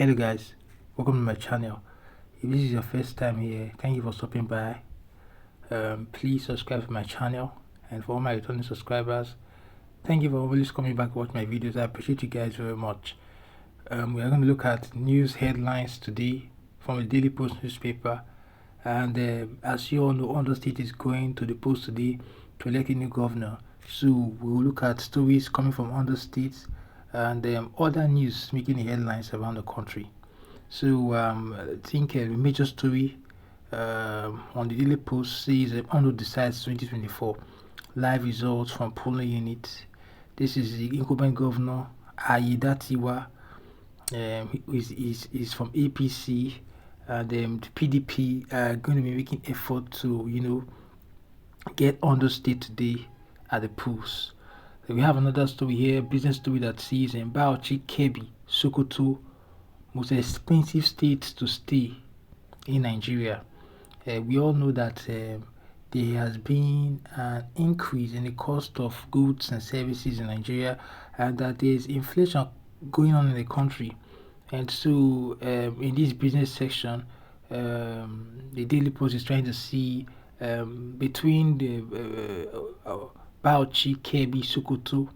Hello guys, welcome to my channel. If this is your first time here, thank you for stopping by. Please subscribe to my channel, and for all my returning subscribers, thank you for always coming back to watch my videos. I appreciate you guys very much. We are going to look at news headlines today from the Daily Post newspaper, and as you all know, Ondo State is going to the polls today to elect a new governor. So we will look at stories coming from Ondo State and other news making the headlines around the country. So I think a major story on the Daily Post says Ondo decides 2024 live results from polling units. This is the incumbent governor Ayedatiwa. Is from APC, and the PDP are going to be making effort to get Ondo State today at the polls. Then we have another story here, business story that says in Bauchi, Kebbi, Sokoto, most expensive states to stay in Nigeria. We all know that there has been an increase in the cost of goods and services in Nigeria, and that there is inflation going on in the country. And so, in this business section, the Daily Post is trying to see between the Bauchi, Kebbi, Sokoto,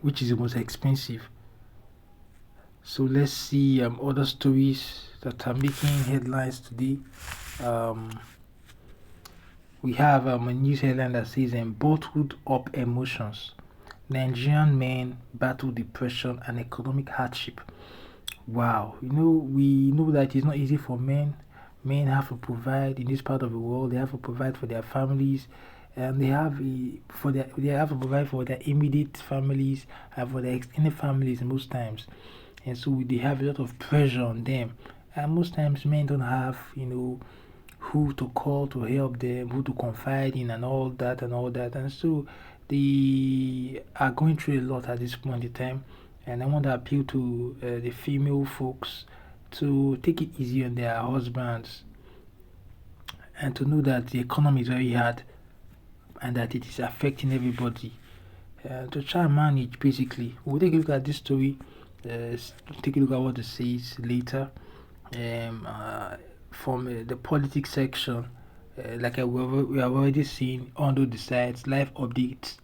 which is the most expensive. So let's see other stories that are making headlines today. We have a news headline that says bottled up emotions. Nigerian men battle depression and economic hardship. Wow, we know that it's not easy for men. Men have to provide in this part of the world. They have to provide for their families, and they have to provide for their immediate families and for their extended families most times. And so they have a lot of pressure on them. And most times men don't have who to call to help them, who to confide in, and all that and all that. And so they are going through a lot at this point in time. And I want to appeal to the female folks to take it easy on their husbands and to know that the economy is very hard and that it is affecting everybody. To try and manage, basically. We'll take a look at this story, take a look at what it says later. From the politics section, we have already seen, Ondo decides, live updates,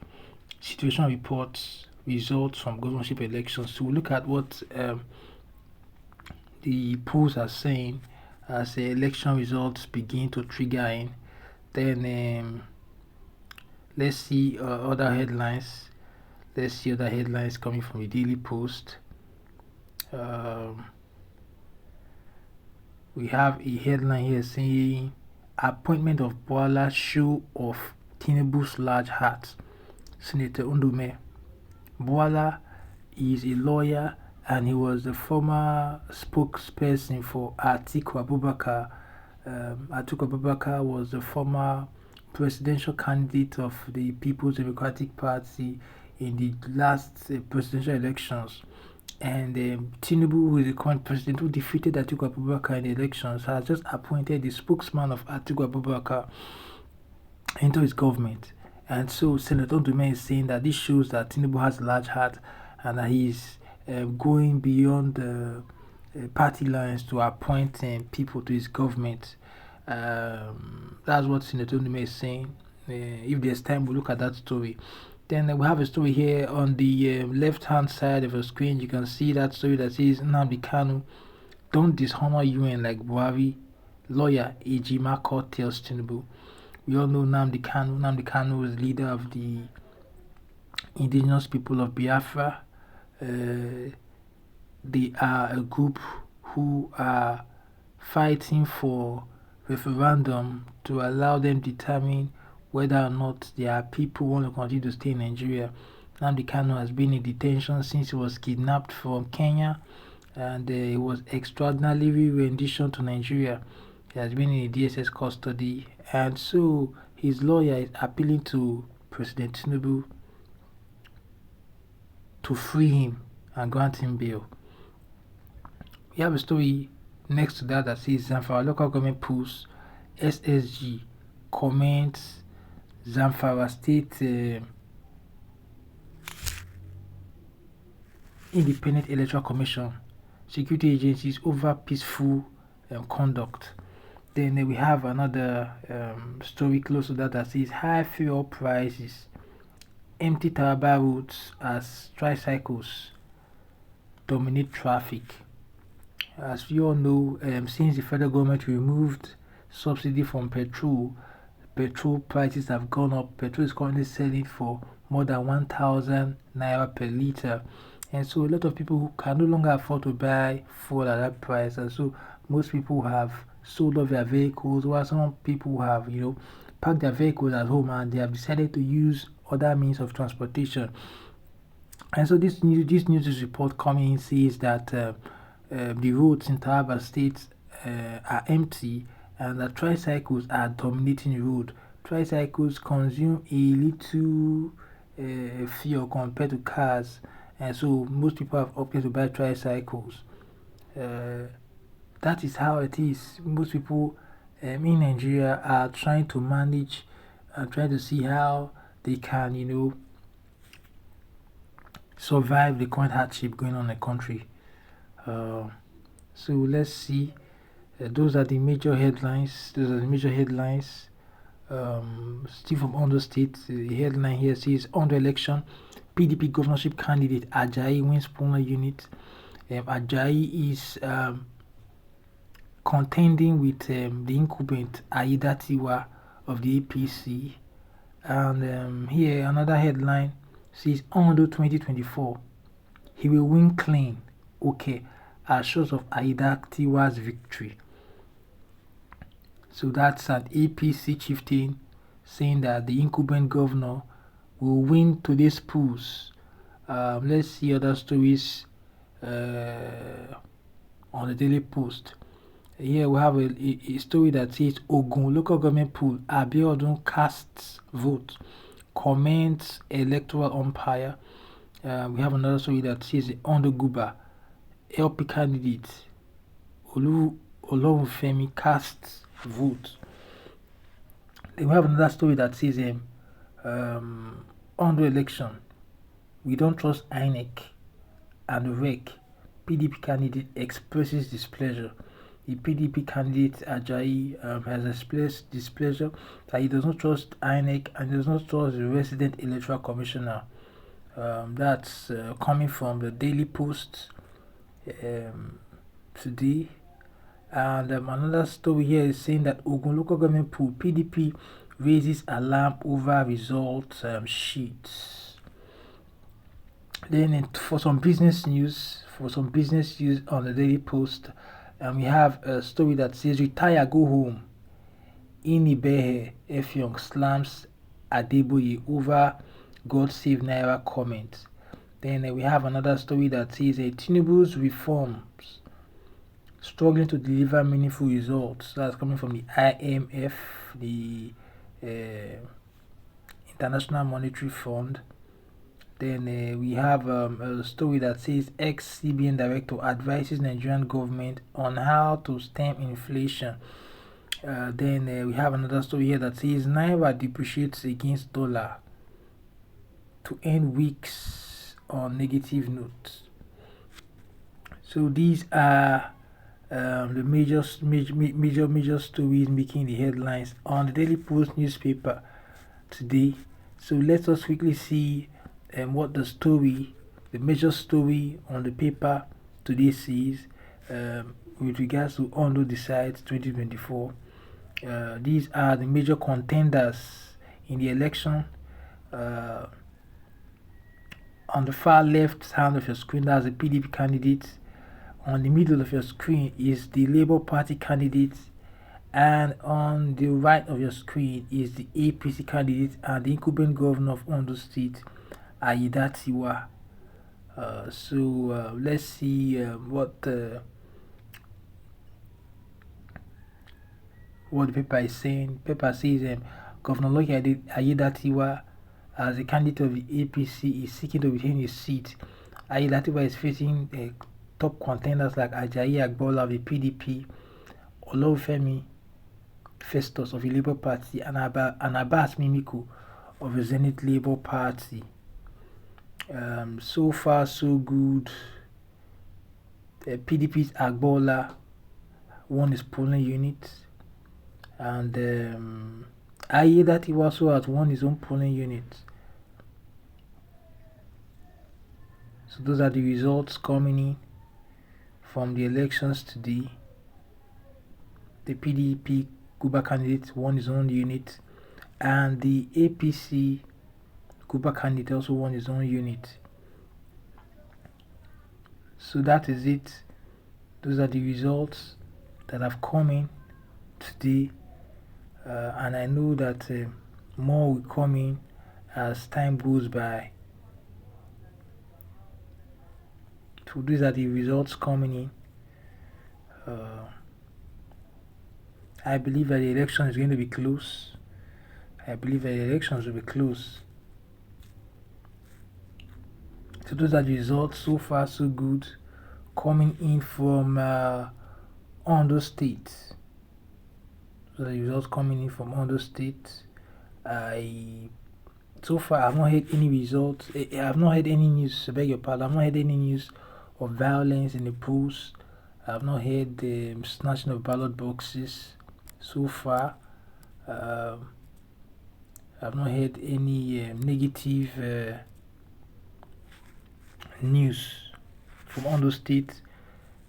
situation reports, results from governorship elections. So we'll look at what the polls are saying as the election results begin to trigger in. Then let's see other headlines. Let's see other headlines coming from the Daily Post. We have a headline here saying appointment of Boala show of Tinubu's large heart. Senator Ondo. Boala is a lawyer and he was the former spokesperson for Atiku Abubakar. Atiku Abubakar was the former presidential candidate of the People's Democratic Party in the last presidential elections. And Tinubu, who is the current president who defeated Atiku Abubakar in the elections, has just appointed the spokesman of Atiku Abubakar into his government. And so Senator Ondo is saying that this shows that Tinubu has a large heart and that he's going beyond the party lines to appoint people to his government. That's what Senator Ondo is saying. If there's time, we'll look at that story. Then we have a story here on the left-hand side of the screen. You can see that story that says Nnamdi Kanu, don't dishonor UN like Buhari. Lawyer Ejimako tells Tinubu. We all know Nnamdi Kanu. Nnamdi Kanu is leader of the indigenous people of Biafra. They are a group who are fighting for referendum to allow them determine whether or not their people want to continue to stay in Nigeria. Nnamdi Kanu has been in detention since he was kidnapped from Kenya, and he was extraordinarily renditioned to Nigeria. He has been in DSS custody, and so his lawyer is appealing to President Tinubu to free him and grant him bail. We have a story next to that says Zamfara local government polls, SSG comments Zamfara state Independent Electoral Commission, security agencies over peaceful conduct. Then we have another story close to that says high fuel prices, empty Taraba roads as tricycles dominate traffic. As we all know, since the federal government removed subsidy from petrol prices have gone up. Petrol is currently selling for more than 1,000 naira per liter, and so a lot of people can no longer afford to buy fuel at that price, and so most people have sold off their vehicles, while some people have parked their vehicles at home and they have decided to use other means of transportation. And so this news report coming in says that the roads in Taraba State are empty and that tricycles are dominating the road. Tricycles consume a little fuel compared to cars, and so most people have opted to buy tricycles. That is how it is. Most people in Nigeria are trying to manage and trying to see how they can, survive the current hardship going on in the country. So let's see. Those are the major headlines. Still from Ondo State, the headline here says Ondo election, PDP governorship candidate Ajayi wins polling unit. Ajayi is contending with the incumbent Aidatiwa of the APC. And here another headline says Ondo 2024, he will win clean. Okay, as shows of Aidatiwa's victory. So that's an APC chieftain saying that the incumbent governor will win today's polls. Let's see other stories on the Daily Post. Here we have a story that says Ogun local government poll, Abiodun casts vote, comments electoral umpire. We have another story that says Ondo Guba, LP candidate Olorunfemi casts vote. Then we have another story that says Ondo election, we don't trust INEC and REC. PDP candidate expresses displeasure. The PDP candidate Ajayi has expressed displeasure that he does not trust INEC and does not trust the resident electoral commissioner. That's coming from the Daily Post today. And another story here is saying that Ogun local government pool PDP raises alarm over results sheets. Then for some business news on the Daily Post, we have a story that says retire go home. Inibehe Efyong slams Adeboye over God save Naira comment. Then we have another story that says Tinubu's reforms struggling to deliver meaningful results. That's coming from the IMF, the International Monetary Fund. Then we have a story that says ex-CBN director advises Nigerian government on how to stem inflation. Then we have another story here that says Naira depreciates against dollar to end weeks on negative notes. So these are the major stories making the headlines on the Daily Post newspaper today. So let us quickly see what the major story on the paper today says with regards to Ondo Decides 2024. These are the major contenders in the election. On the far left hand of your screen, that's the PDP candidate. On the middle of your screen is the Labour Party candidate, and on the right of your screen is the APC candidate and the incumbent governor of Ondo State, Aidatiwa. So let's see what the paper is saying. The paper says Governor Lucky Aidatiwa, as a candidate of the APC, is seeking to retain his seat. Aidatiwa is facing top contenders like Ajayi Agbola of the PDP, Olorunfemi Festus of the Labour Party, and Abbas Mimiku of the Zenith Labour Party. So far so good. PDP's Agbola won his polling unit, and I hear that he also has won his own polling unit. So those are the results coming in from the elections today. The PDP Guba candidate won his own unit, and the APC Guba candidate also won his own unit. So that is it. Those are the results that have come in today, and I know that more will come in as time goes by. So these are the results coming in. I believe that the election is going to be close. I believe that the elections will be close. So those are the results. So far so good, coming in from Ondo State. So the results coming in from Ondo State. So far I've not heard any results. I've not heard any news. I beg your pardon. I've not heard any news of violence in the polls. I've not heard the snatching of ballot boxes so far. I've not heard any negative news from Ondo State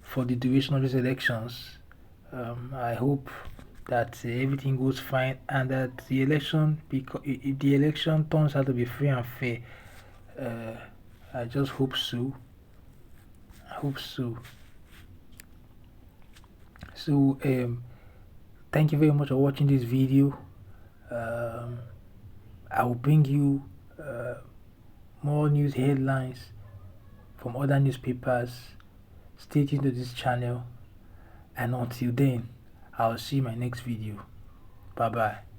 for the duration of these elections. I hope that everything goes fine and that the election, if the election turns out to be free and fair, I just hope so. I hope so. So thank you very much for watching this video. I will bring you more news headlines from other newspapers. Stay tuned to this channel, and until then, I'll see you in my next video. Bye bye.